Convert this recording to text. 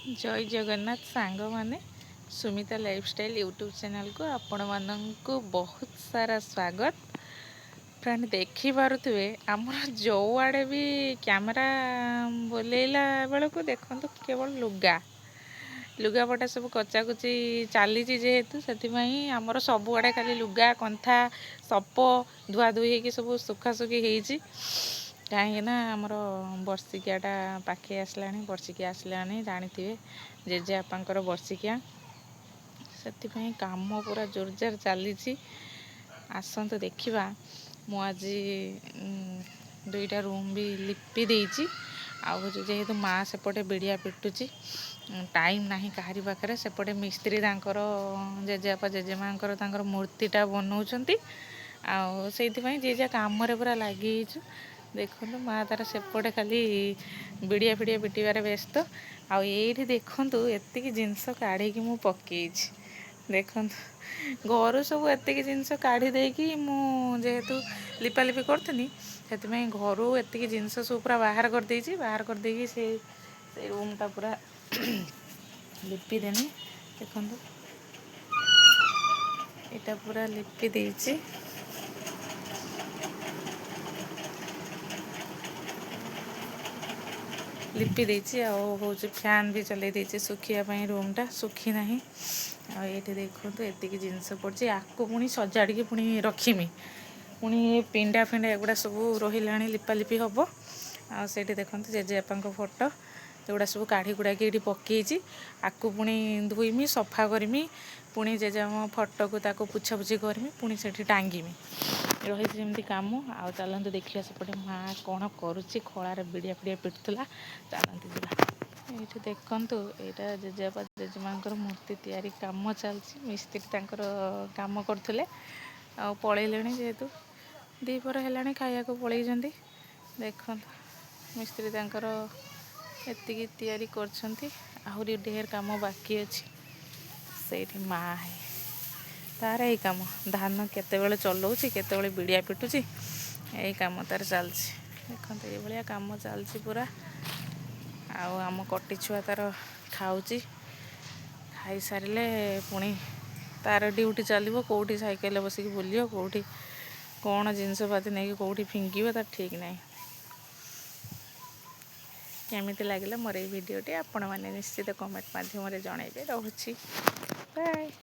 जय जगन्नाथ सांग माने सुमिता लाइफस्टाइल यूट्यूब चैनल को आपण मानक बहुत सारा स्वागत। फ्रेंड देखी पारुथिबे आमर जो आड़े भी कैमरा बोलेला बेल को देखो केवल लुगा लुगापटा सब कचाकुची चली जेहेतु से आमर सबुआड़े खाली लुगा कंथा सप धुआ धुई हो सब सुखासुखी होती कहीं आमर वर्षिकियाटा पाखे आसला वर्षिकिया आसला जानी जेजेबापांकर वर्षिकिया से काम पूरा जोरजार चली आसतु देखा मु आज दुईटा रूम भी लिपि देती जेहेतु माँ सेपटे बिड़िया पिटुची टाइम ना कहारी पाखे सेपटे मिस्त्री जेजेबापा जेजेमाँ मूर्तिटा बनाऊँच से जे जा कम पूरा लगी देखु माँ तार सेपटे खाली बिड़िया फिड़िया पिटार व्यस्त आठी देखु एतिक जिनस काढ़ी मु पकई देखु घर सब एतिक जिनस काढ़ी देकी जेहेतु लिपालिपि करी से घर एतिक जिनस सब पूरा बाहर कर देकी से रूमटा पूरा लिपि देनी देखु यहाँ पूरा लिपि देची लिपि देची हूँ फैन भी चल देची सुखापी रूमटा सुखी ना ये देखो एतिक जिनस पड़ी आपको पुणी सजाड़ी पुणी रखीमी पुणी पिंडा फिंडा एगुड़ा सब रहा लिपालिपि हम आठ देखते जेजेबापा फोटो एगुड़ा सब काढ़ी गुड़ाक ये पकई आपको पुणी धोईमी सफा करमी पुणी जेजेबापा फोटो को ताको पुछापुछी करमी पुणी से टांगीमी रही जमी कम आ चलते देखिए सेपटे माँ कौन करुच्ची खलार बिड़िया फिड़िया पिटुला चलते जावा ये देखु यहाँ जेजेबापा जेजेमाँ मूर्ति तैयारी कम चलती मिस्त्री कम करुले पलैले जेहेतु दीपर है खाया को पलैं देख मिस्त्री एतिकी तैयारी कर ढेर कम बाकी अच्छी से माँ है तार यही कम धान केत चलाऊँच केत बिड़िया पिटुची यही कम तार चलती देखते ये कम चलती पूरा आम कटी छुआ तार खाऊँच खाई सारे पुणी तार ड्यूटी चलो कौटी साइकेल बसिक बुलियो कौटी कौन जिनस पाति नहीं कौटी फिंगिव तार ठीक ना केमिति लगिला मोर ये भिडियोटी आपण मैंने निश्चित कमेंट माध्यम जनइबे। रोची बाय।